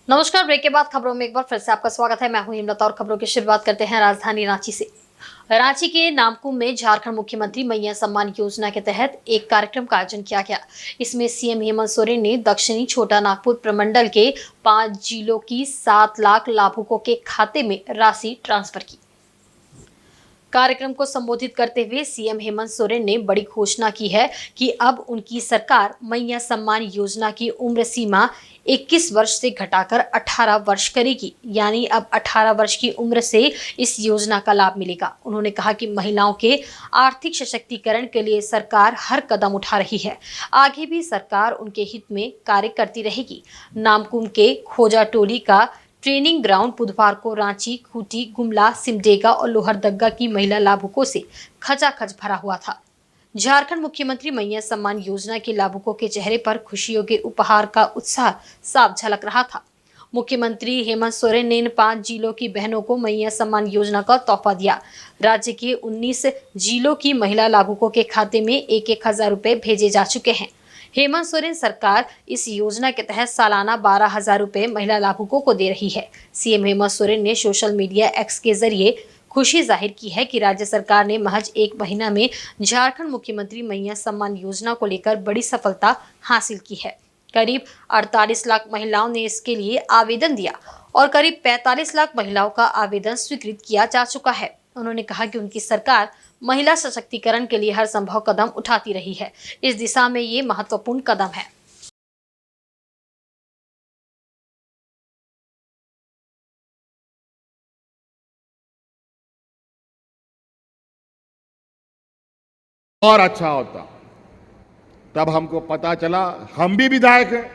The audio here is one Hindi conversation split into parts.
नमस्कार। ब्रेक के बाद खबरों में एक बार फिर से आपका स्वागत है। मैं हूं हिमलता और खबरों की शुरुआत करते हैं राजधानी रांची से। रांची के नामकुम में झारखंड मुख्यमंत्री मैया सम्मान योजना के तहत एक कार्यक्रम का आयोजन किया गया। इसमें सीएम हेमंत सोरेन ने दक्षिणी छोटा नागपुर प्रमंडल के 5 जिलों की 7 लाख लाभुकों के खाते में राशि ट्रांसफर की। कार्यक्रम को संबोधित करते हुए सीएम हेमंत सोरेन ने बड़ी घोषणा की है कि अब उनकी सरकार मैया सम्मान योजना की उम्र सीमा 21 वर्ष से घटाकर 18 वर्ष करेगी, यानी अब 18 वर्ष की उम्र से इस योजना का लाभ मिलेगा। उन्होंने कहा कि महिलाओं के आर्थिक सशक्तिकरण के लिए सरकार हर कदम उठा रही है। आगे भी सरकार उनके हित में कार्य करती रहेगी। नामकुम के खोजा टोली का ट्रेनिंग ग्राउंड बुधवार को रांची, खूंटी, गुमला, सिमडेगा और लोहरदगा की महिला लाभुकों से खचाखच भरा हुआ था। झारखंड मुख्यमंत्री मैया सम्मान योजना के लाभुकों के चेहरे पर खुशियों के उपहार का उत्साह साफ झलक रहा था। मुख्यमंत्री हेमंत सोरेन ने इन 5 जिलों की बहनों को मैया सम्मान योजना का तोहफा दिया। राज्य के 19 जिलों की महिला लाभुकों के खाते में 1,000 रुपए भेजे जा चुके हैं। हेमंत सोरेन सरकार इस योजना के तहत सालाना 12,000 रुपए महिला लाभुकों को दे रही है। सीएम हेमंत सोरेन ने सोशल मीडिया एक्स के जरिए खुशी जाहिर की है कि राज्य सरकार ने महज 1 महीना में झारखंड मुख्यमंत्री मैया सम्मान योजना को लेकर बड़ी सफलता हासिल की है। करीब 48 लाख महिलाओं ने इसके लिए आवेदन दिया और करीब 45 लाख महिलाओं का आवेदन स्वीकृत किया जा चुका है। उन्होंने कहा कि उनकी सरकार महिला सशक्तिकरण के लिए हर संभव कदम उठाती रही है। इस दिशा में ये महत्वपूर्ण कदम है। और अच्छा होता। तब हमको पता चला, हम भी विधायक हैं,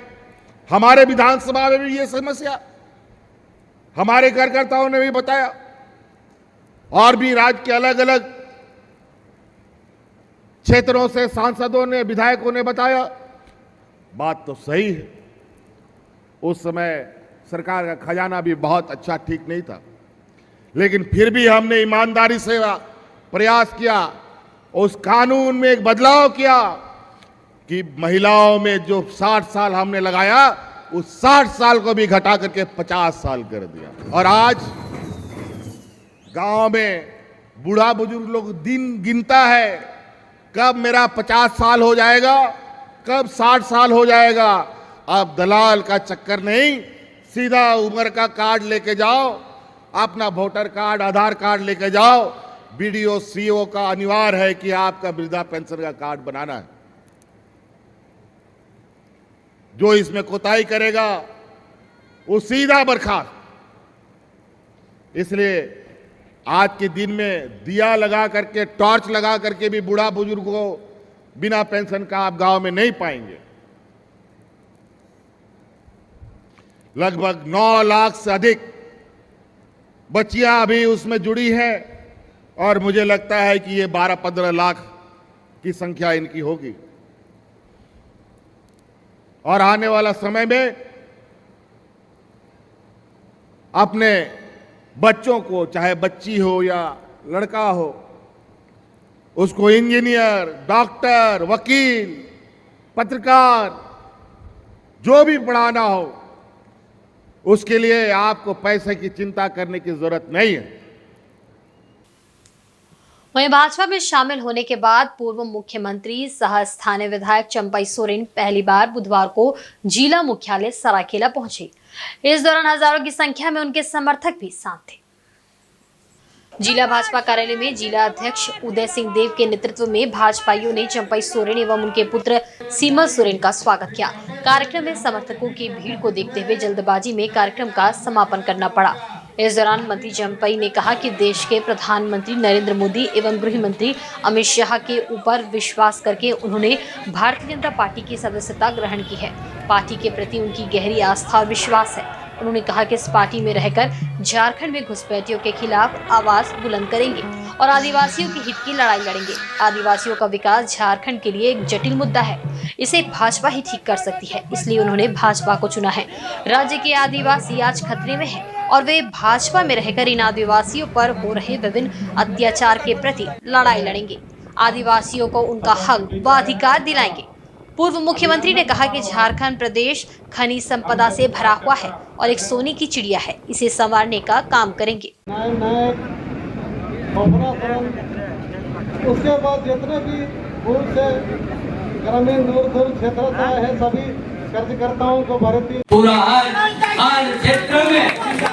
हमारे विधानसभा में भी ये समस्या हमारे कार्यकर्ताओं ने भी बताया और भी राज्य के अलग अलग क्षेत्रों से सांसदों ने, विधायकों ने बताया। बात तो सही है। उस समय सरकार का खजाना भी बहुत अच्छा ठीक नहीं था, लेकिन फिर भी हमने ईमानदारी से प्रयास किया, उस कानून में एक बदलाव किया कि महिलाओं में जो 60 साल हमने लगाया, उस 60 साल को भी घटा करके 50 साल कर दिया। और आज गांव में बूढ़ा बुजुर्ग लोग दिन गिनता है, कब मेरा 50 साल हो जाएगा, कब 60 साल हो जाएगा। अब दलाल का चक्कर नहीं, सीधा उम्र का कार्ड लेके जाओ, अपना वोटर कार्ड, आधार कार्ड लेके जाओ। बीडीओ सीओ का अनिवार्य है कि आपका वृद्धा पेंशन का कार्ड बनाना है। जो इसमें कोताही करेगा वो सीधा बर्खास्त। इसलिए आज के दिन में दिया लगा करके, टॉर्च लगा करके भी बूढ़ा बुजुर्ग को बिना पेंशन का आप गांव में नहीं पाएंगे। लगभग 9 लाख से अधिक बच्चियां अभी उसमें जुड़ी हैं और मुझे लगता है कि ये 12-15 लाख की संख्या इनकी होगी। और आने वाला समय में अपने बच्चों को, चाहे बच्ची हो या लड़का हो, उसको इंजीनियर, डॉक्टर, वकील, पत्रकार, जो भी पढ़ाना हो, उसके लिए आपको पैसे की चिंता करने की जरूरत नहीं है। वहीं भाजपा में शामिल होने के बाद पूर्व मुख्यमंत्री सह स्थानीय विधायक चंपई सोरेन पहली बार बुधवार को जिला मुख्यालय सरायकेला पहुंचे। इस दौरान हजारों की संख्या में उनके समर्थक भी साथ थे। जिला भाजपा कार्यालय में जिला अध्यक्ष उदय सिंह देव के नेतृत्व में भाजपाइयों ने चंपई सोरेन एवं उनके पुत्र सीमा सोरेन का स्वागत किया। कार्यक्रम में समर्थकों की भीड़ को देखते हुए जल्दबाजी में कार्यक्रम का समापन करना पड़ा। इस दौरान मंत्री चंपई ने कहा कि देश के प्रधानमंत्री नरेंद्र मोदी एवं गृह मंत्री अमित शाह के ऊपर विश्वास करके उन्होंने भारतीय जनता पार्टी की सदस्यता ग्रहण की है। पार्टी के प्रति उनकी गहरी आस्था और विश्वास है। उन्होंने कहा कि इस पार्टी में रहकर झारखंड में घुसपैठियों के खिलाफ आवाज बुलंद करेंगे और आदिवासियों के हित की लड़ाई लड़ेंगे। आदिवासियों का विकास झारखंड के लिए एक जटिल मुद्दा है, इसे भाजपा ही ठीक कर सकती है, इसलिए उन्होंने भाजपा को चुना है। राज्य के आदिवासी आज खतरे में हैं और वे भाजपा में रहकर इन आदिवासियों पर हो रहे विभिन्न अत्याचार के प्रति लड़ाई लड़ेंगे। आदिवासियों को उनका हक व अधिकार दिलाएंगे। पूर्व मुख्यमंत्री ने कहा कि झारखंड प्रदेश खनिज संपदा से भरा हुआ है और एक सोने की चिड़िया है, इसे संवारने का काम करेंगे। उसके बाद जितने भी दूर से ग्रामीण दूर क्षेत्र से आए हैं सभी कार्यकर्ताओं को भर्ती पूरा हर क्षेत्र में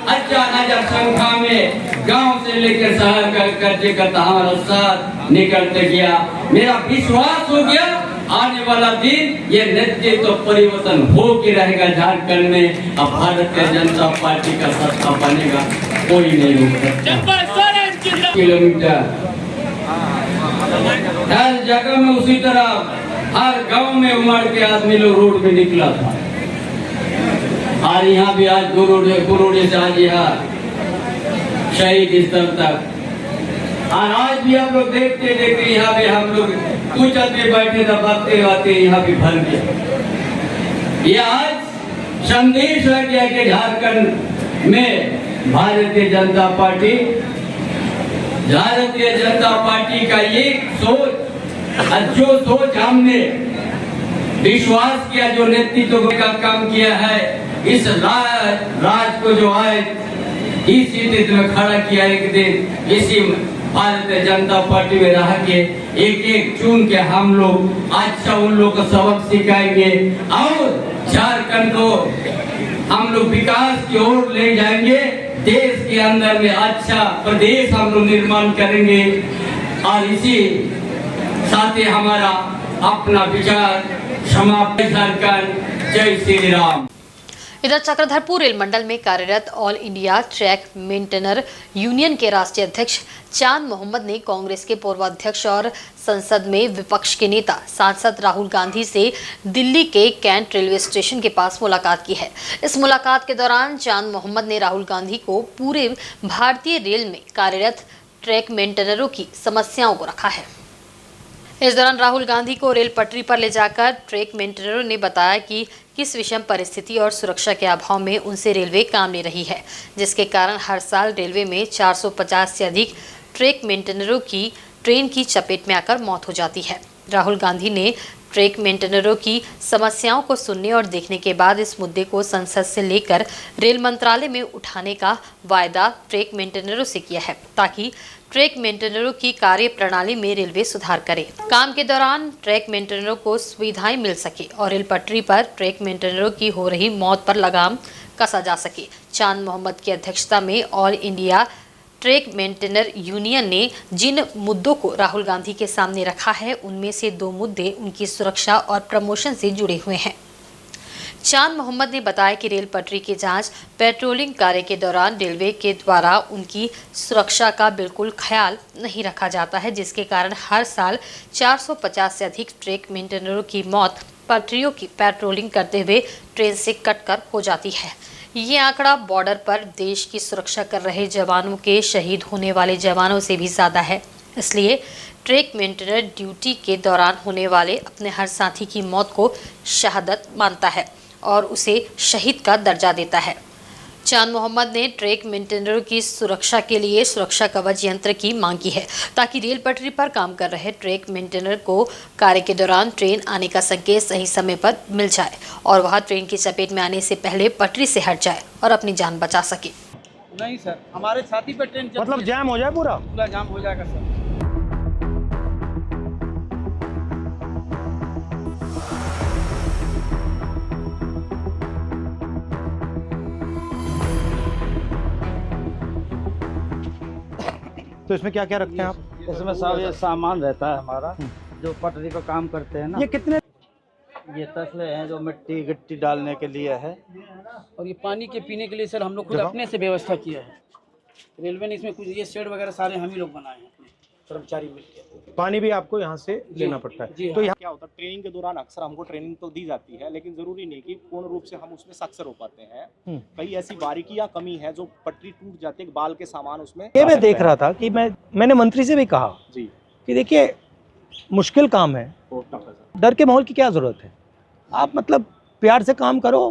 हजार संख्या में गांव से लेकर शहर का कार्यकर्ता हमारा साथ निकलते गया। मेरा विश्वास हो गया आने वाला दिन ये नेतृत्व तो परिवर्तन हो के रहेगा झारखंड में। अब भारतीय जनता पार्टी का सत्ता बनेगा, कोई नहीं रोक सकता। किलोमीटर हर जगह में उसी तरह हर गांव में उमड़ के आदमी लोग रोड में निकला था। और यहाँ भी आज गुरुड़ी से आज यहाँ शहीद स्थल तक, और आज भी हम लोग देखते देखते यहाँ भी हम लोग कुछ आदमी बैठे थे बातें बातें यहाँ भी भर गया। ये आज संदेश लग गया कि झारखंड में भारतीय जनता पार्टी का ये सोच, जो सोच हमने विश्वास किया, जो नेतृत्व का काम किया है, इस राज को जो है इस स्थिति में खड़ा किया। एक दिन इसी भारतीय जनता पार्टी में रह के एक चुन के हम लोग अच्छा उन लोग को सबक सिखाएंगे और झारखंड को हम लोग विकास की ओर ले जाएंगे। देश के अंदर में अच्छा प्रदेश हम लोग निर्माण करेंगे और इसी साथ ही हमारा अपना विचार समाप्त। झारखंड जय श्री राम। इधर चक्रधरपुर रेल मंडल में कार्यरत all India track maintainer union के राष्ट्रीय अध्यक्ष चांद मोहम्मद ने कांग्रेस के पूर्व अध्यक्ष और संसद में विपक्ष के नेता सांसद राहुल गांधी से दिल्ली के कैंट रेलवे स्टेशन के पास मुलाकात की है। इस मुलाकात के दौरान चांद मोहम्मद ने राहुल गांधी को पूरे भारतीय रेल में कार्यरत ट्रैक मेंटेनरों की समस्याओं को रखा है। इस दौरान राहुल गांधी को रेल पटरी पर ले जाकर ट्रैक मेंटेनरों ने बताया कि किस विषम परिस्थिति और सुरक्षा के अभाव में उनसे रेलवे काम ले रही है, जिसके कारण हर साल रेलवे में 450 से अधिक ट्रैक मेंटेनरों की ट्रेन की चपेट में आकर मौत हो जाती है। राहुल गांधी ने ट्रैक मेंटेनरों की समस्याओं को सुनने और देखने के बाद इस मुद्दे को संसद से लेकर रेल मंत्रालय में उठाने का वायदा ट्रैक मेंटेनरों से किया है, ताकि ट्रैक मेंटेनरों की कार्य प्रणाली में रेलवे सुधार करे। काम के दौरान ट्रैक मेंटेनरों को सुविधाएं मिल सके और रेल पटरी पर ट्रैक मेंटेनरों की हो रही मौत पर लगाम कसा जा सके। चांद मोहम्मद की अध्यक्षता में all India track maintainer union ने जिन मुद्दों को राहुल गांधी के सामने रखा है, उनमें से 2 मुद्दे उनकी सुरक्षा और प्रमोशन से जुड़े हुए हैं। चांद मोहम्मद ने बताया कि रेल पटरी की जांच पेट्रोलिंग कार्य के दौरान रेलवे के द्वारा उनकी सुरक्षा का बिल्कुल ख्याल नहीं रखा जाता है, जिसके कारण हर साल 450 से अधिक ट्रैक मेंटेनरों की मौत पटरियों की पेट्रोलिंग करते हुए ट्रेन से कटकर हो जाती है। ये आंकड़ा बॉर्डर पर देश की सुरक्षा कर रहे जवानों के शहीद होने वाले जवानों से भी ज़्यादा है। इसलिए ट्रैक मेंटेनर ड्यूटी के दौरान होने वाले अपने हर साथी की मौत को शहादत मानता है और उसे शहीद का दर्जा देता है। चांद मोहम्मद ने ट्रैक मेंटेनरों की सुरक्षा के लिए सुरक्षा कवच यंत्र की मांग की है, ताकि रेल पटरी पर काम कर रहे ट्रैक मेंटेनर को कार्य के दौरान ट्रेन आने का संकेत सही समय पर मिल जाए और वह ट्रेन की चपेट में आने से पहले पटरी से हट जाए और अपनी जान बचा सके। नहीं सर, हमारे छाती पे ट्रेन मतलब जाम हो जाए, पूरा जाम हो जाएगा सर। तो इसमें क्या क्या रखते हैं आप? इसमें सब ये सामान रहता है हमारा, जो पटरी पर काम करते हैं ना। ये कितने? ये तसले हैं जो मिट्टी गिट्टी डालने के लिए है, और ये पानी के पीने के लिए सर हम लोग खुद अपने से व्यवस्था किया है। रेलवे ने इसमें कुछ ये शेड वगैरह सारे हम ही लोग बनाए हैं, कर्मचारी मिलकर। पानी भी आपको यहाँ से लेना पड़ता है। तो यहाँ क्या होता है, ट्रेनिंग के दौरान अक्सर हमको ट्रेनिंग तो दी जाती है, लेकिन जरूरी नहीं कि पूर्ण रूप से हम उसमें सक्सेस हो पाते हैं। कई ऐसी बारीकी या कमी है जो पटरी टूट जाती है, बाल के सामान उसमें। ये मैं देख रहा था कि मैंने मंत्री से भी कहा जी कि देखिए मुश्किल काम है, डर के माहौल की क्या जरूरत है। आप मतलब प्यार से काम करो।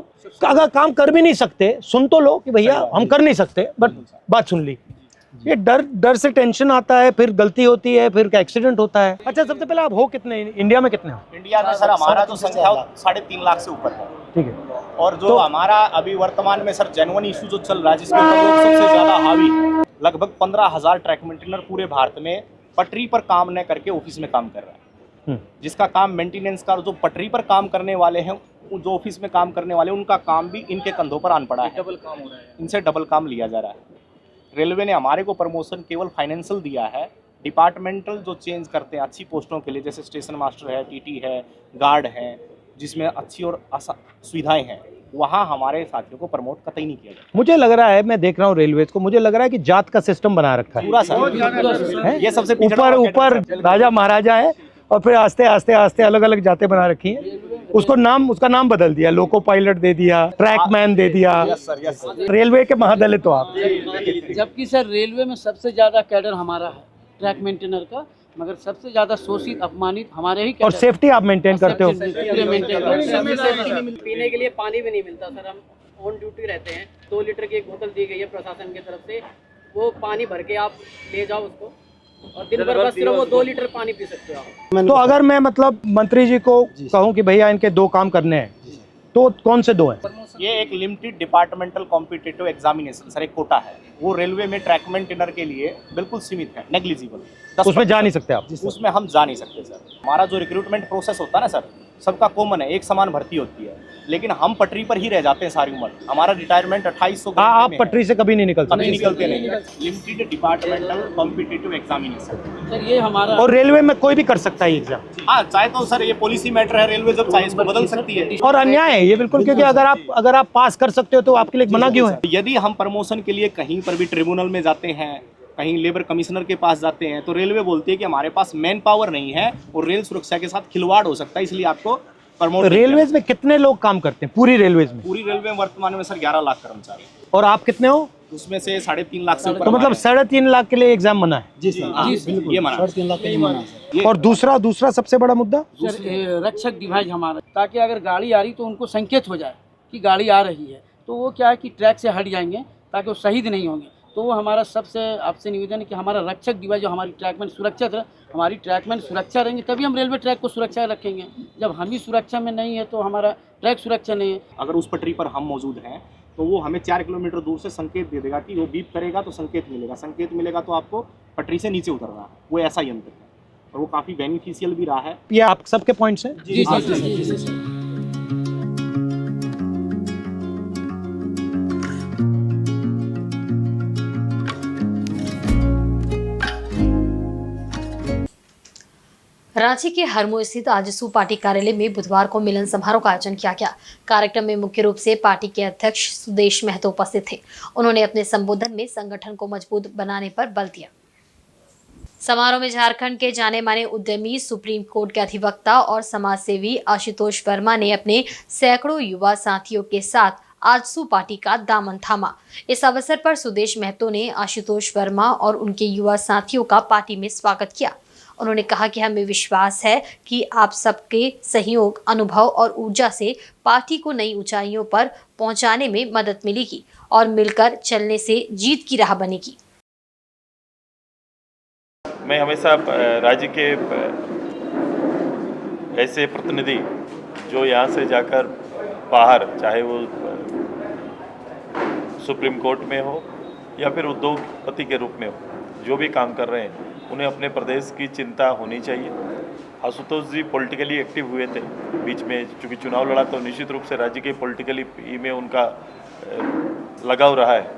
अगर काम कर भी नहीं सकते सुन तो लो कि भैया हम कर नहीं सकते, बट बात सुन ली। ये डर डर से टेंशन आता है, फिर गलती होती है, फिर एक्सीडेंट होता है। अच्छा, सबसे पहले आप हो कितने, इंडिया में कितने हो? इंडिया में सर हमारा जो संख्या 3.5 लाख से ऊपर है। ठीक है। और जो हमारा अभी वर्तमान में सर जेन्युइन इशू जो चल रहा है, जिसके ऊपर लोग सबसे ज्यादा हावी है, लगभग 15,000 ट्रैक मेंटेनर पूरे भारत में पटरी पर काम न करके ऑफिस में काम कर रहा है। जिसका काम मेंटेनेंस का, जो पटरी पर काम करने वाले हैं, जो ऑफिस में काम करने वाले, उनका काम भी इनके कंधों पर आन पड़ा है। डबल काम हो रहा है, इनसे डबल काम लिया जा रहा है। रेलवे ने हमारे को प्रमोशन केवल फाइनेंशियल दिया है, डिपार्टमेंटल जो चेंज करते हैं अच्छी पोस्टों के लिए, जैसे स्टेशन मास्टर है, टीटी है, गार्ड है, जिसमें अच्छी और सुविधाएं हैं, वहाँ हमारे साथियों को प्रमोट कतई नहीं किया जाता। मुझे लग रहा है, मैं देख रहा हूँ रेलवेज को, मुझे लग रहा है कि जात का सिस्टम बना रखा है पूरा सर, ये सबसे ऊपर राजा महाराजा है, और फिर आस्ते आस्ते आस्ते अलग अलग जातें बना रखी हैं। उसका नाम बदल दिया, लोको पायलट दे दिया, ट्रैकमैन दे दिया। रेलवे के महादलित तो आप। जबकि सर रेलवे में सबसे ज्यादा कैडर हमारा है ट्रैक मेंटेनर का, मगर सबसे ज्यादा शोषित अपमानित हमारे ही। और सेफ्टी आप मेंटेन करते हो? पीने के लिए पानी भी नहीं मिलता सर, हम ऑन ड्यूटी रहते हैं। 2 लीटर की एक बोतल दी गई है प्रशासन की तरफ से, वो पानी भर के आप ले जाओ उसको, और दिन भर बस सिर्फ वो 2 लीटर पानी पी सकते हो आप। तो अगर मैं मतलब मंत्री जी को कहूँ कि भैया इनके 2 काम करने हैं, तो कौन से 2 हैं? ये एक limited departmental competitive examination sir, एक कोटा है, वो रेलवे में ट्रैक मेंटेनर के लिए बिल्कुल सीमित है, नेग्लिजिबल। उसमें जा नहीं सकते आप? उसमें हम जा नहीं सकते सर। हमारा जो रिक्रूटमेंट प्रोसेस होता है ना सर, सबका कॉमन है, एक समान भर्ती होती है, लेकिन हम पटरी पर ही रह जाते हैं सारी उम्र। हमारा रिटायरमेंट 2800। आप पटरी से कभी नहीं निकलते? कभी निकलते नहीं। Limited departmental competitive examination sir ये हमारा। और रेलवे में कोई भी कर सकता है एग्जाम? हाँ, चाहे तो सर ये पॉलिसी मैटर है, रेलवे जब चाहे इसको बदल सकती है। और अन्याय है ये बिल्कुल, क्योंकि अगर आप पास कर सकते हो तो आपके लिए मना क्यों है? यदि हम प्रमोशन के लिए कहीं पर भी ट्रिब्यूनल में जाते हैं, कहीं लेबर कमिश्नर के पास जाते हैं, तो रेलवे बोलती है कि हमारे पास मैन पावर नहीं है और रेल सुरक्षा के साथ खिलवाड़ हो सकता है, इसलिए आपको प्रमोट। रेलवेज में कितने लोग काम करते हैं पूरी रेलवेज में? पूरी रेलवे में वर्तमान में सर 11 लाख कर्मचारी। और आप कितने हो? उसमें से 3.5 लाख से ऊपर। तो मतलब 3.5 लाख के लिए एग्जाम मना है? जी सर, ये मना 3.5 लाख के लिए मना है। और दूसरा सबसे बड़ा मुद्दा सर रक्षक डिवाइस हमारा, ताकि अगर गाड़ी आ रही तो उनको संकेत हो जाए कि गाड़ी आ रही है, तो वो क्या है कि ट्रैक से हट जाएंगे ताकि वो शहीद नहीं होंगे। तो वो हमारा सबसे आपसे निवेदन है कि हमारा रक्षक डिवाइस जो हमारी ट्रैकमैन सुरक्षित रहे, हमारी ट्रैकमैन सुरक्षा रहेंगे, तभी हम रेलवे ट्रैक को सुरक्षा रखेंगे। जब हम ही सुरक्षा में नहीं है तो हमारा ट्रैक सुरक्षा नहीं है। अगर उस पटरी पर हम मौजूद हैं तो वो हमें 4 किलोमीटर दूर से संकेत दे देगा कि वो बीप करेगा तो संकेत मिलेगा तो आपको पटरी से नीचे उतरना है। वो ऐसा यंत्र है और वो काफ़ी बेनिफिशियल भी रहा है। ये आप सबके पॉइंट्स हैं? जी जी। रांची के हरमोई स्थित आजसू पार्टी कार्यालय में बुधवार को मिलन समारोह का आयोजन किया गया। कार्यक्रम में मुख्य रूप से पार्टी के अध्यक्ष सुदेश महतो उपस्थित थे। उन्होंने अपने संबोधन में संगठन को मजबूत बनाने पर बल दिया। समारोह में झारखंड के जाने माने उद्यमी, सुप्रीम कोर्ट के अधिवक्ता और समाजसेवी आशुतोष वर्मा ने अपने सैकड़ों युवा साथियों के साथ आजसू पार्टी का दामन थामा। इस अवसर पर सुदेश महतो ने आशुतोष वर्मा और उनके युवा साथियों का पार्टी में स्वागत किया। उन्होंने कहा कि हमें विश्वास है कि आप सबके सहयोग, अनुभव और ऊर्जा से पार्टी को नई ऊंचाइयों पर पहुंचाने में मदद मिलेगी और मिलकर चलने से जीत की राह बनेगी। मैं हमेशा राज्य के ऐसे प्रतिनिधि जो यहाँ से जाकर बाहर, चाहे वो सुप्रीम कोर्ट में हो या फिर उद्योगपति के रूप में हो, जो भी काम कर रहे हैं, उन्हें अपने प्रदेश की चिंता होनी चाहिए। आशुतोष जी पॉलिटिकली एक्टिव हुए थे बीच में, चूँकि चुनाव लड़ा तो निश्चित रूप से राज्य के पॉलिटिकली में उनका लगाव रहा है,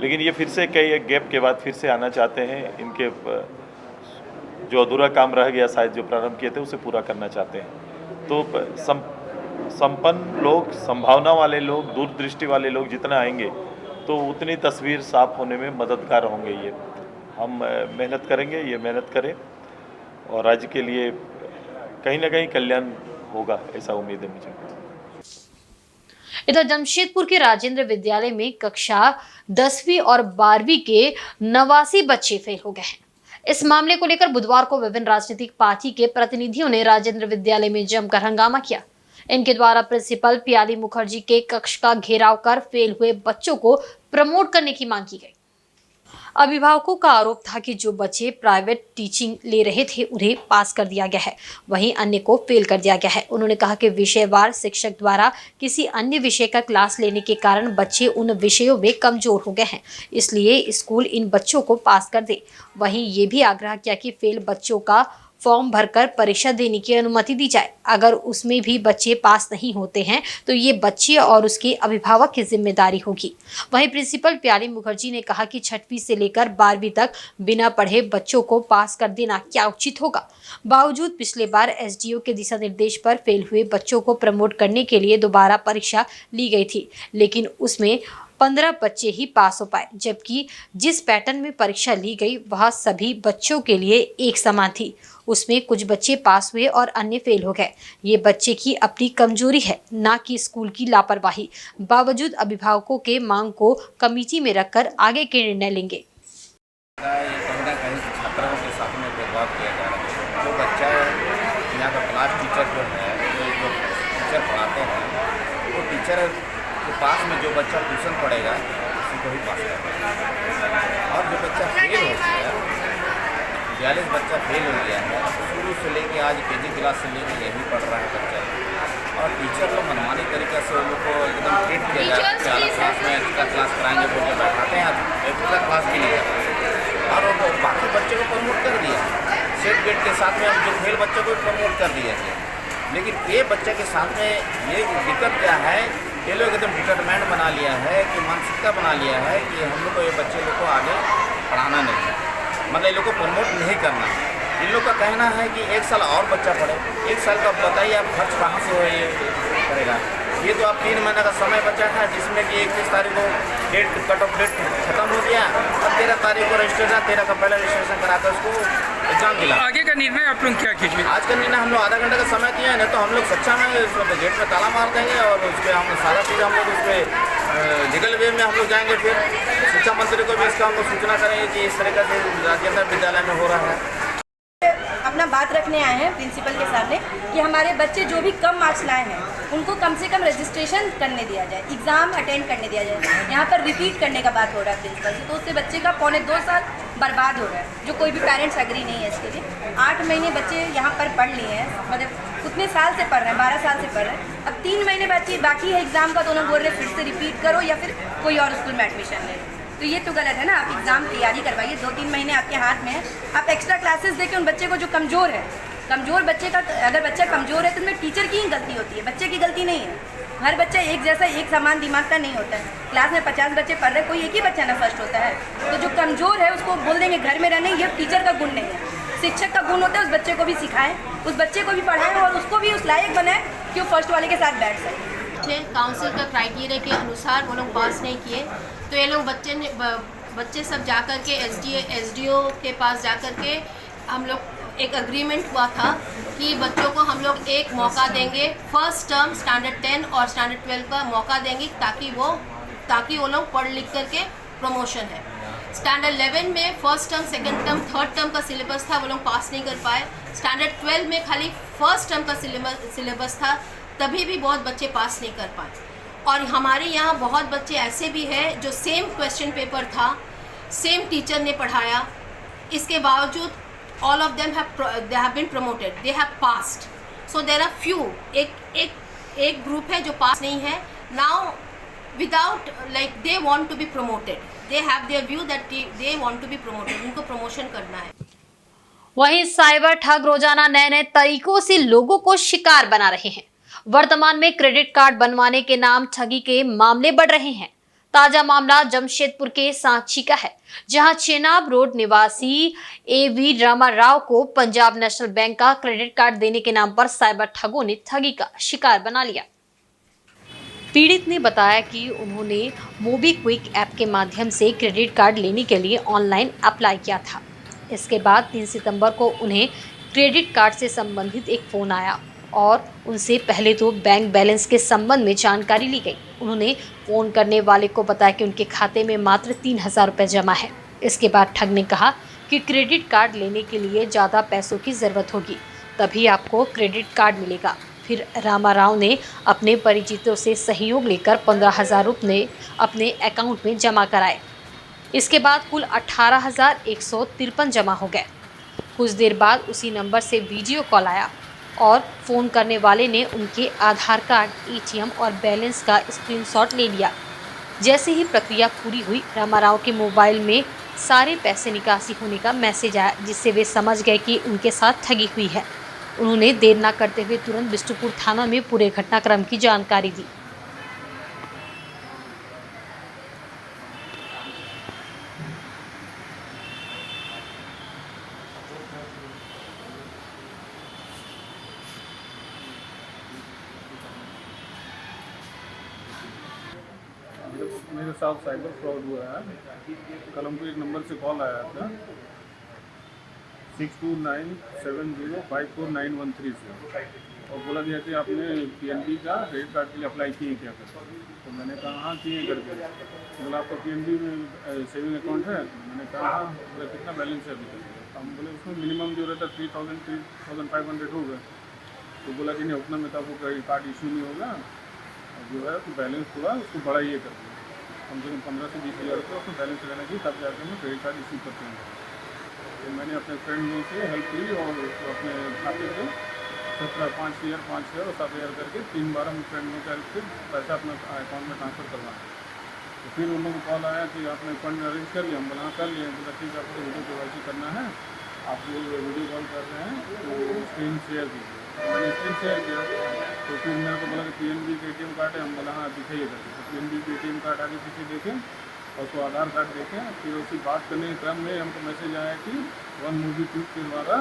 लेकिन ये फिर से कई एक गैप के बाद फिर से आना चाहते हैं। इनके जो अधूरा काम रह गया शायद जो प्रारंभ किए थे उसे पूरा करना चाहते हैं। तो संपन्न लोग, संभावना वाले लोग, दूरदृष्टि वाले लोग जितना आएंगे तो उतनी तस्वीर साफ होने में मददगार होंगे। ये हम मेहनत करेंगे, ये मेहनत करें और राज्य के लिए कहीं ना कहीं कल्याण होगा, ऐसा उम्मीद है मुझे। इधर जमशेदपुर के राजेंद्र विद्यालय में कक्षा 10वीं और 12वीं के 89 बच्चे फेल हो गए हैं। इस मामले को लेकर बुधवार को विभिन्न राजनीतिक पार्टी के प्रतिनिधियों ने राजेंद्र विद्यालय में जमकर हंगामा किया। इनके द्वारा प्रिंसिपल पियाली मुखर्जी के कक्ष का घेराव कर फेल हुए बच्चों को प्रमोट करने की मांग की गई। अभिभावकों का आरोप था कि जो बच्चे प्राइवेट टीचिंग ले रहे थे उन्हें पास कर दिया गया है, वहीं अन्य को फेल कर दिया गया है। उन्होंने कहा कि विषयवार शिक्षक द्वारा किसी अन्य विषय का क्लास लेने के कारण बच्चे उन विषयों में कमजोर हो गए हैं, इसलिए स्कूल इन बच्चों को पास कर दे। वहीं ये भी आग्रह किया कि फेल बच्चों का फॉर्म भरकर परीक्षा देने की अनुमति दी जाए। अगर उसमें भी बच्चे पास नहीं होते हैं तो ये बच्चे और उसके अभिभावक की जिम्मेदारी होगी। वहीं प्रिंसिपल प्याली मुखर्जी ने कहा कि 6वीं से लेकर 12वीं तक बिना पढ़े बच्चों को पास कर देना क्या उचित होगा। बावजूद पिछले बार एसडीओ के दिशा निर्देश पर फेल हुए बच्चों को प्रमोट करने के लिए दोबारा परीक्षा ली गई थी, लेकिन उसमें 15 बच्चे ही पास हो पाए, जबकि जिस पैटर्न में परीक्षा ली गई वह सभी बच्चों के लिए एक समान थी। उसमें कुछ बच्चे पास हुए और अन्य फेल हो गए। ये बच्चे की अपनी कमजोरी है, ना कि स्कूल की लापरवाही। बावजूद अभिभावकों के मांग को कमेटी में रखकर आगे के निर्णय लेंगे। कहीं ना कहीं छात्रों के साथ में भेदभाव किया जा रहा है। जो बच्चा यहाँ का क्लास टीचर जो है, जो टीचर पढ़ाते हैं, वो टीचर के पास में जो बच्चा ट्यूशन पढ़ेगा उसी को ही पास करेगा। और जो बच्चा फेल हो गया, 42 बच्चा फेल हो गया है, शुरू से लेके आज केजी क्लास से लेके यही पढ़ रहा है बच्चा। और टीचर लोग मनमानी तरीके से उन लोग को एकदम ट्रीट किया जा रहा है। क्लास में एक्स्ट्रा क्लास कराएंगे बोल के बैठाते हैं, एक्स्ट्रा क्लास भी नहीं करते। और वो बाकी बच्चे को प्रमोट कर दिया, सेट गेट के साथ में जो फेल बच्चों को प्रमोट कर दिया है। लेकिन ये बच्चे के साथ में ये दिक्कत क्या है, ये लोग एकदम डिटरमेंट बना लिया है कि मानसिकता बना लिया है कि हम लोग को ये बच्चे लोग को आगे पढ़ाना नहीं है, मतलब इन लोग को प्रमोट नहीं करना है। इन लोग का कहना है कि 1 साल और बच्चा पढ़े। 1 साल का बताइए आप खर्च कहाँ से हो ये करेगा। ये तो आप 3 महीने का समय बचा है, जिसमें कि 31 तारीख को डेट कट ऑफ डेट खत्म हो गया। अब 13 तारीख को रजिस्ट्रेशन, 13 का पहले रजिस्ट्रेशन कराकर उसको एग्जाम दिला। आगे का निर्णय आप लोग क्या कीजिए? आज का निर्णय हम लोग आधा घंटे का समय दिया है, नहीं तो हम लोग सच्चा में गेट में ताला मार देंगे और उस पर हम सारा चीज़ हम लोग उस पर लीगल वे में हम लोग जाएंगे। फिर शिक्षा मंत्री को भी इसका हम लोग सूचना करेंगे कि इस तरीके से राजेंद्र विद्यालय में हो रहा है। अपना बात रखने आए हैं प्रिंसिपल के सामने कि हमारे बच्चे जो भी कम मार्क्स लाए हैं उनको कम से कम रजिस्ट्रेशन करने दिया जाए, एग्ज़ाम अटेंड करने दिया जाए। यहाँ पर रिपीट करने का बात हो रहा है प्रिंसिपल से, तो उससे बच्चे का 2.25 साल बर्बाद हो रहा है, जो कोई भी पेरेंट्स एग्री नहीं है इसके लिए। 8 महीने बच्चे यहाँ पर पढ़ लिए हैं, मतलब उतने साल से पढ़ रहे हैं, 12 साल से पढ़ रहे हैं। अब 3 महीने बाकी है एग्ज़ाम का, तो उन्होंने बोल रहे फिर से रिपीट करो या फिर कोई और स्कूल में एडमिशन ले। तो ये तो गलत है ना। आप एग्ज़ाम तैयारी करवाइए, 2-3 महीने आपके हाथ में है। आप एक्स्ट्रा क्लासेस देके उन बच्चे को जो कमज़ोर है, कमज़ोर बच्चे का, अगर बच्चा कमज़ोर है तो उसमें टीचर की ही गलती होती है, बच्चे की गलती नहीं है। हर बच्चा एक जैसा, एक समान दिमाग का नहीं होता है। क्लास में 50 बच्चे पढ़ रहे, कोई एक ही बच्चा ना फर्स्ट होता है। तो जो कमज़ोर है उसको बोल देंगे घर में रहने, ये टीचर का गुण नहीं है, शिक्षक का गुण होता है। उस बच्चे को भी सिखाएं, उस बच्चे को भी पढ़ाएं और उसको भी उस लायक बनाएं कि वो फर्स्ट वाले के साथ बैठ सके। काउंसिल का क्राइटेरिया के अनुसार वो लोग पास नहीं किए, तो ये लोग बच्चे सब जा कर के एसडीओ के पास जा कर के हम लोग एक एग्रीमेंट हुआ था कि बच्चों को हम लोग एक मौका देंगे, फर्स्ट टर्म स्टैंडर्ड 10 और स्टैंडर्ड 12 का मौका देंगे, ताकि वो लोग पढ़ लिख करके प्रमोशन है। स्टैंडर्ड 11 में first term, second term, third term का सिलेबस था, वो लोग पास नहीं कर पाए। स्टैंडर्ड 12 में खाली फर्स्ट टर्म का सिलेबस था, तभी भी बहुत बच्चे पास नहीं कर पाए। और हमारे यहाँ बहुत बच्चे ऐसे भी हैं जो सेम क्वेश्चन पेपर था, सेम टीचर ने पढ़ाया, इसके बावजूद all of them they have been promoted, they have passed. So there are few, एक ग्रुप है जो पास नहीं है। Now without like they want to be promoted, they have their view that they want to be promoted, उनको प्रमोशन करना है। वहीं साइबर ठग रोजाना नए नए तरीकों से लोगों को शिकार बना रहे हैं। वर्तमान में क्रेडिट कार्ड बनवाने के नाम ठगी के मामले बढ़ रहे हैं। ताजा मामला जमशेदपुर के सांची का है, जहां चेनाब रोड निवासी एवी रामाराव को पंजाब नेशनल बैंक का क्रेडिट कार्ड देने के नाम पर साइबर ठगों ने ठगी का शिकार बना लिया। पीड़ित ने बताया कि उन्होंने मोबीक्विक ऐप के माध्यम से क्रेडिट कार्ड लेने के लिए ऑनलाइन अप्लाई किया था। इसके बाद 3 सितंबर को उन्हें क्रेडिट कार्ड से संबंधित एक फ़ोन आया और उनसे पहले तो बैंक बैलेंस के संबंध में जानकारी ली गई। उन्होंने फ़ोन करने वाले को बताया कि उनके खाते में मात्र 3000 रुपये जमा है। इसके बाद ठग ने कहा कि क्रेडिट कार्ड लेने के लिए ज़्यादा पैसों की ज़रूरत होगी, तभी आपको क्रेडिट कार्ड मिलेगा। फिर रामाराव ने अपने परिचितों से सहयोग लेकर 15,000 रुपये अपने अकाउंट में जमा कराए। इसके बाद कुल 18,153 जमा हो गए। कुछ देर बाद उसी नंबर से वीडियो कॉल आया और फ़ोन करने वाले ने उनके आधार कार्ड, ATM और बैलेंस का स्क्रीनशॉट ले लिया। जैसे ही प्रक्रिया पूरी हुई, रामाराव के मोबाइल में सारे पैसे निकासी होने का मैसेज आया, जिससे वे समझ गए कि उनके साथ ठगी हुई है। उन्होंने देर न करते हुए तुरंत बिष्टुपुर थाना में पूरे घटनाक्रम की जानकारी दी। मेरे साथ साइबर फ्रॉड हुआ है। कल हमको एक नंबर से कॉल आया था 6297054913 से, और बोला गया कि आपने PNB का क्रेडिट कार्ड के लिए अप्लाई किए क्या कर। तो मैंने कहा हाँ किए करके। बोला आपका PNB में सेविंग अकाउंट है? मैंने कहा हाँ। बोला कितना बैलेंस है अभी तक? हम बोले उसमें मिनिमम जो रहता 3,500 होगा। तो बोला कि नहीं उतना में तो आपको क्रेडिट कार्ड इशू नहीं होगा, जो है तो बैलेंस थोड़ा उसको बढ़ाइए करके, कम से कम 15 से 20 हज़ार रुपये उसमें बैलेंस रहना चाहिए, तब जाकर हम क्रेडिट कार्ड इशू करते हैं। तो मैंने अपने फ्रेंडों से हेल्प की और अपने खाते से 5,000 और 7,000 करके 3 बार हम फ्रेंडों के हेल्प से पैसा अपने अकाउंट में ट्रांसफ़र करवाएं। तो फिर उन लोगों को कॉल आया कि आपने फंड अरेंज कर लिया। हम बोला कर लिए। बोला ठीक है, आपको वीडियो KYC करना है, आप लोग वीडियो कॉल कर रहे हैं तो स्क्रीन शेयर कीजिए। मैंने स्क्रीन शेयर किया। तो फिर मेरे को बोला कि PNB के ATM कार्ड है। हम बोला हाँ दिखाइए करके। तो PNB के ATM कार्ड आगे पीछे देखें और उसको आधार कार्ड देखें। फिर उसकी बात करने के क्रम में हमको मैसेज आया कि वन मूवी ट्यूब के द्वारा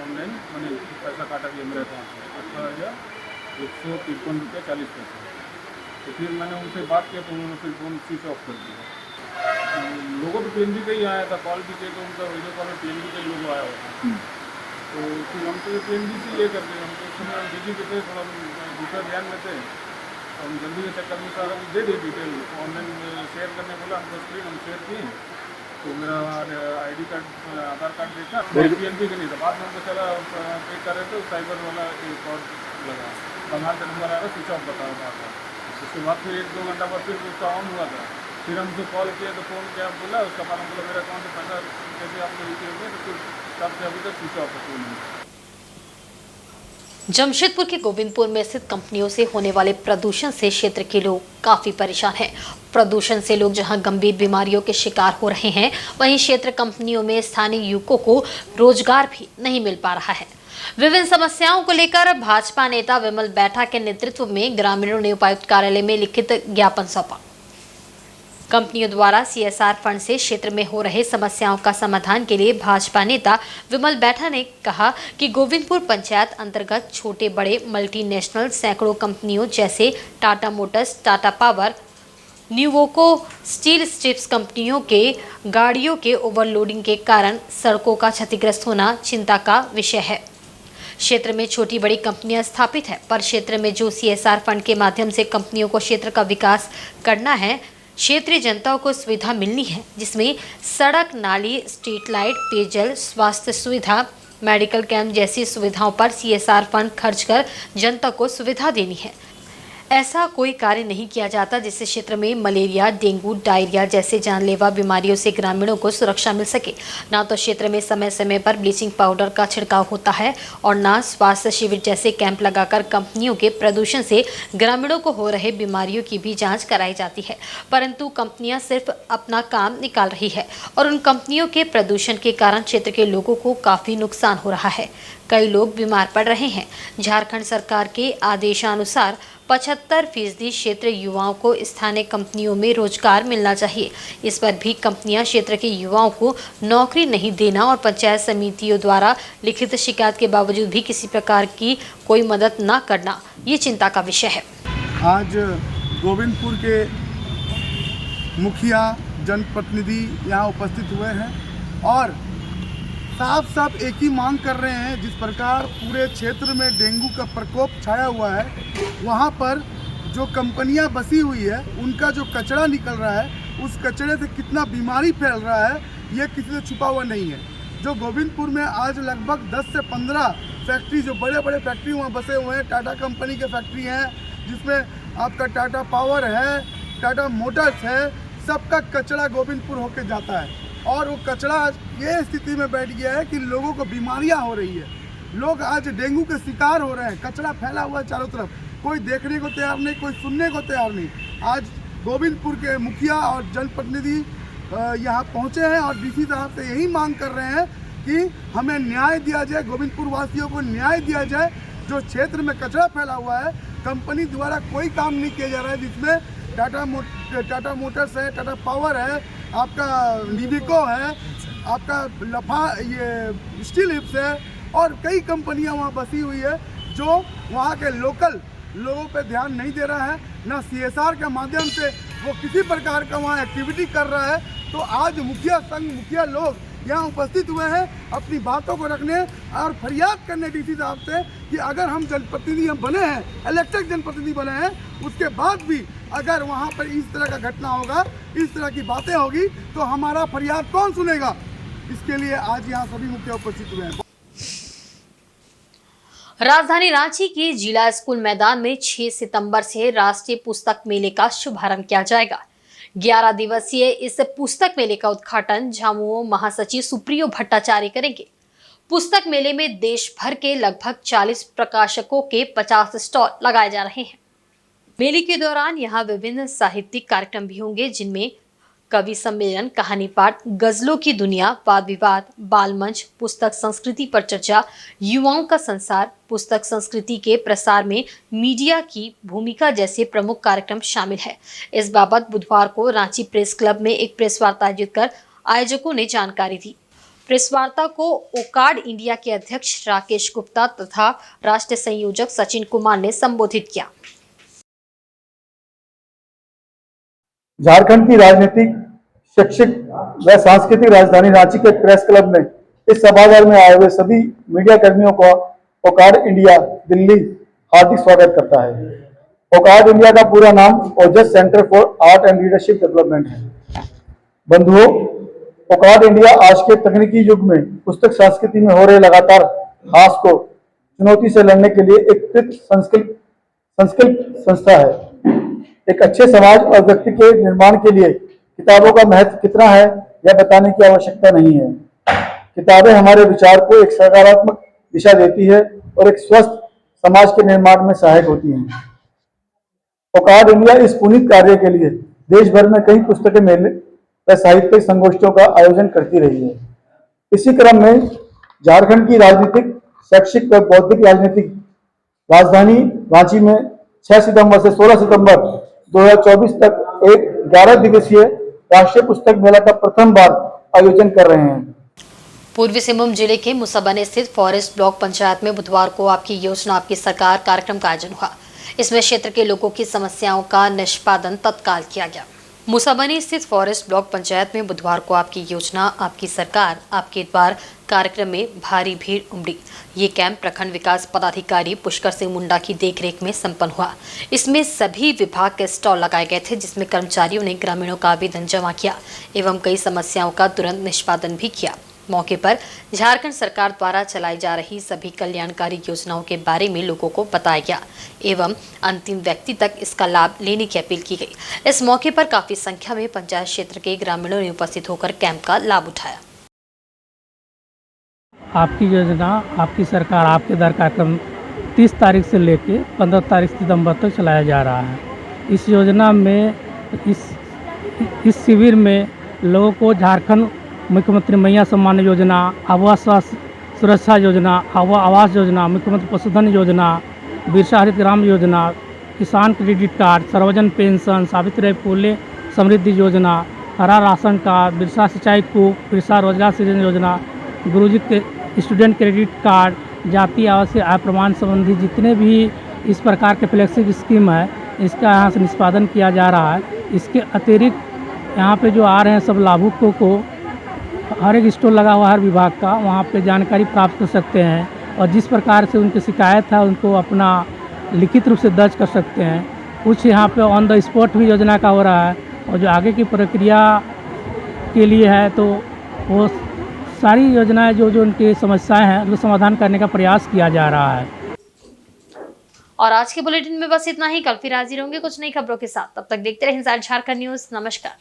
ऑनलाइन मैंने पैसा काटा गया मेरे अकाउंट में 18,153.40 रुपये। तो फिर मैंने उनसे बात किया तो उन्होंने फिर फ़ोन स्विच ऑफ कर दिया। लोगों तो PNB का ही आया था, कॉल भी किया तो उनका वीडियो कॉल में PNB का लोगो आया हुआ था। तो फिर हम तो PNB से ये करते हैं, हम तो उस समय बिजी के थे, थोड़ा दूसरा ध्यान में थे। हम जल्दी के चक्कर में सारा कुछ दे दिए डिटेल ऑनलाइन शेयर करने बोला। हमको स्क्रीन हम शेयर किए तो मेरा ID कार्ड, आधार कार्ड देखा, PNB का नहीं था। बाद में हमको चला पे कर रहे थे, साइबर वाला एक और लगा, बंगाल का नंबर आया, स्विच ऑफ बता रहा था। उसके बाद फिर 1-2 घंटा बाद फिर उसका ऑन हुआ था। फिर हमसे कॉल किया तो फ़ोन किया, बोला उसका बाद बोला मेरे अकाउंट में पैसा कैसे आपने रिसीव किया, तो फिर तब से अभी तक स्विच ऑफ है। जमशेदपुर के गोविंदपुर में स्थित कंपनियों से होने वाले प्रदूषण से क्षेत्र के लोग काफी परेशान हैं। प्रदूषण से लोग जहां गंभीर बीमारियों के शिकार हो रहे हैं, वहीं क्षेत्र कंपनियों में स्थानीय युवकों को रोजगार भी नहीं मिल पा रहा है। विभिन्न समस्याओं को लेकर भाजपा नेता विमल बैठा के नेतृत्व में ग्रामीणों ने उपायुक्त कार्यालय में लिखित ज्ञापन सौंपा। कंपनियों द्वारा CSR फंड से क्षेत्र में हो रहे समस्याओं का समाधान के लिए भाजपा नेता विमल बैठा ने कहा कि गोविंदपुर पंचायत अंतर्गत छोटे बड़े मल्टीनेशनल सैकड़ों कंपनियों जैसे Tata Motors, Tata power, Nuvoco steel strips कंपनियों के गाड़ियों के ओवरलोडिंग के कारण सड़कों का क्षतिग्रस्त होना चिंता का विषय है। क्षेत्र में छोटी बड़ी कंपनियां स्थापित है, पर क्षेत्र में जो CSR फंड के माध्यम से कंपनियों को क्षेत्र का विकास करना है, क्षेत्रीय जनता को सुविधा मिलनी है, जिसमें सड़क, नाली, स्ट्रीट लाइट, पेयजल, स्वास्थ्य सुविधा, मेडिकल कैंप जैसी सुविधाओं पर CSR फंड खर्च कर जनता को सुविधा देनी है। ऐसा कोई कार्य नहीं किया जाता जिससे क्षेत्र में मलेरिया, डेंगू, डायरिया जैसे जानलेवा बीमारियों से ग्रामीणों को सुरक्षा मिल सके। ना तो क्षेत्र में समय समय पर ब्लीचिंग पाउडर का छिड़काव होता है और ना स्वास्थ्य शिविर जैसे कैंप लगाकर कंपनियों के प्रदूषण से ग्रामीणों को हो रहे बीमारियों की भी जांच कराई जाती है। परंतु कंपनियां सिर्फ अपना काम निकाल रही है और उन कंपनियों के प्रदूषण के कारण क्षेत्र के लोगों को काफ़ी नुकसान हो रहा है। कई लोग बीमार पड़ रहे हैं। झारखंड सरकार के आदेशानुसार 75% क्षेत्र युवाओं को स्थानीय कंपनियों में रोजगार मिलना चाहिए। इस पर भी कंपनियां क्षेत्र के युवाओं को नौकरी नहीं देना और पंचायत समितियों द्वारा लिखित शिकायत के बावजूद भी किसी प्रकार की कोई मदद न करना, ये चिंता का विषय है। आज गोविंदपुर के मुखिया, जनप्रतिनिधि यहाँ उपस्थित हुए हैं और साफ एक ही मांग कर रहे हैं। जिस प्रकार पूरे क्षेत्र में डेंगू का प्रकोप छाया हुआ है, वहाँ पर जो कंपनियां बसी हुई है, उनका जो कचरा निकल रहा है, उस कचरे से कितना बीमारी फैल रहा है, ये किसी से छुपा हुआ नहीं है। जो गोविंदपुर में आज लगभग 10 से 15 फैक्ट्री, जो बड़े बड़े फैक्ट्री वहाँ बसे हुए हैं, टाटा कंपनी के फैक्ट्री हैं, जिसमें आपका टाटा पावर है, टाटा मोटर्स है, सबका कचरा गोविंदपुर होके जाता है और वो कचरा ये स्थिति में बैठ गया है कि लोगों को बीमारियां हो रही है। लोग आज डेंगू के शिकार हो रहे हैं। कचरा फैला हुआ है चारों तरफ, कोई देखने को तैयार नहीं, कोई सुनने को तैयार नहीं। आज गोविंदपुर के मुखिया और जनप्रतिनिधि यहाँ पहुँचे हैं और डीसी साहब से यही मांग कर रहे हैं कि हमें न्याय दिया जाए, गोविंदपुर वासियों को न्याय दिया जाए। जो क्षेत्र में कचरा फैला हुआ है, कंपनी द्वारा कोई काम नहीं किया जा रहा है, जिसमें टाटा मोटर्स है, टाटा पावर है, आपका निविको है, आपका लफा ये स्टील हिप्स है और कई कंपनियां वहां बसी हुई है जो वहां के लोकल लोगों पे ध्यान नहीं दे रहा है। ना CSR के माध्यम से वो किसी प्रकार का वहाँ एक्टिविटी कर रहा है। तो आज मुखिया संघ, मुखिया लोग यहाँ उपस्थित हुए हैं अपनी बातों को रखने और फरियाद करने डीसी साहब से कि अगर हम जनप्रतिनिधि हम बने हैं, इलेक्टेड जनप्रतिनिधि बने हैं, उसके बाद भी अगर वहाँ पर इस तरह का घटना होगा, इस तरह की बातें होगी तो हमारा फरियाद कौन सुनेगा। इसके लिए आज यहाँ सभी मुखिया उपस्थित हुए हैं। राजधानी रांची के जिला स्कूल मैदान में 6 सितंबर से राष्ट्रीय पुस्तक मेले का शुभारंभ किया जाएगा। 11 दिवसीय इस पुस्तक मेले का उद्घाटन झामुमो महासचिव सुप्रियो भट्टाचार्य करेंगे। पुस्तक मेले में देश भर के लगभग 40 प्रकाशकों के 50 स्टॉल लगाए जा रहे हैं। मेले के दौरान यहाँ विभिन्न साहित्यिक कार्यक्रम भी होंगे, जिनमें कवि सम्मेलन, कहानी पाठ, गजलों की दुनिया, वाद विवाद, बाल मंच, पुस्तक संस्कृति पर चर्चा, युवाओं का संसार, पुस्तक संस्कृति के प्रसार में मीडिया की भूमिका जैसे प्रमुख कार्यक्रम शामिल है। इस बाबत बुधवार को रांची प्रेस क्लब में एक प्रेस वार्ता आयोजित कर आयोजकों ने जानकारी दी। प्रेस वार्ता को ओकार्ड इंडिया के अध्यक्ष राकेश गुप्ता तथा राष्ट्रीय संयोजक सचिन कुमार ने संबोधित किया। झारखंड की राजनीतिक, शैक्षिक व सांस्कृतिक राजधानी रांची के प्रेस क्लब में इस सभागार में आए हुए सभी मीडिया कर्मियों को ओकार्ड इंडिया दिल्ली हार्दिक स्वागत करता है। ओकार्ड इंडिया का पूरा नाम Ojas centre for art and leadership development है। बंधुओं, ओकार्ड इंडिया आज के तकनीकी युग में पुस्तक संस्कृति में हो रहे लगातार ह्रास को चुनौती से लड़ने के लिए एक कृत संस्कृत संस्था है। एक अच्छे समाज और व्यक्ति के निर्माण के लिए किताबों का महत्व कितना है यह बताने की आवश्यकता नहीं है। किताबें हमारे विचार को एक सकारात्मक दिशा देती है और एक स्वस्थ समाज के निर्माण में सहायक होती हैं। ओकार्ड इंडिया इस पुनीत कार्य के लिए देश भर में कई पुस्तकें मेले व साहित्यिक संगोष्ठियों का आयोजन करती रही है। इसी क्रम में झारखंड की राजनीतिक, शैक्षिक व बौद्धिक राजनीतिक राजधानी रांची में 6 सितंबर से 16 सितंबर 2024 तक एक 11 दिवसीय राष्ट्रीय पुस्तक मेला का प्रथम बार आयोजन कर रहे हैं। पूर्वी सिंहभूम जिले के मुसाबनी स्थित फॉरेस्ट ब्लॉक पंचायत में बुधवार को आपकी योजना आपकी सरकार कार्यक्रम का आयोजन हुआ। इसमें क्षेत्र के लोगों की समस्याओं का निष्पादन तत्काल किया गया। मुसाबनी स्थित फॉरेस्ट ब्लॉक पंचायत में बुधवार को आपकी योजना आपकी सरकार आपके द्वार कार्यक्रम में भारी भीड़ उमड़ी। ये कैंप प्रखंड विकास पदाधिकारी पुष्कर सिंह मुंडा की देखरेख में संपन्न हुआ। इसमें सभी विभाग के स्टॉल लगाए गए थे, जिसमें कर्मचारियों ने ग्रामीणों का आवेदन जमा किया एवं कई समस्याओं का तुरंत निष्पादन भी किया। मौके पर झारखंड सरकार द्वारा चलाई जा रही सभी कल्याणकारी योजनाओं के बारे में लोगों को बताया गया एवं अंतिम व्यक्ति तक इसका लाभ लेने की अपील की गई। इस मौके पर काफी संख्या में पंचायत क्षेत्र के ग्रामीणों ने उपस्थित होकर कैंप का लाभ उठाया। आपकी योजना आपकी सरकार आपके द्वार कार्यक्रम 30 तारीख से लेके 15 तारीख सितंबर तक चलाया जा रहा है। इस योजना में इस शिविर में लोगों को झारखंड मुख्यमंत्री मैया सम्मान योजना, आवास सुरक्षा योजना, आवास योजना, मुख्यमंत्री पशुधन योजना, बिरसा हरित ग्राम योजना, किसान क्रेडिट कार्ड, सर्वजन पेंशन, सावित्रीबाई फुले समृद्धि योजना, हरा राशन कार्ड, बिरसा सिंचाई कूप, बिरसा रोजगार सृजन योजना, गुरुजी के स्टूडेंट क्रेडिट कार्ड, जाति आवासीय आय प्रमाण संबंधी जितने भी इस प्रकार के फ्लेक्सिबल स्कीम है, इसका यहाँ से निष्पादन किया जा रहा है। इसके अतिरिक्त यहाँ पे जो आ रहे हैं सब लाभुकों को हर एक स्टॉल लगा हुआ हर विभाग का, वहाँ पे जानकारी प्राप्त कर सकते हैं और जिस प्रकार से उनकी शिकायत है उनको अपना लिखित रूप से दर्ज कर सकते हैं। कुछ यहाँ पे ऑन द स्पॉट भी योजना का हो रहा है और जो आगे की प्रक्रिया के लिए है तो वो सारी योजनाएं जो उनकी समस्याएं हैं उनको समाधान करने का प्रयास किया जा रहा है। और आज के बुलेटिन में बस इतना ही। कल फिर हाजिर होंगे कुछ नई खबरों के साथ। तब तक देखते रहें इंसान झारखंड न्यूज। नमस्कार।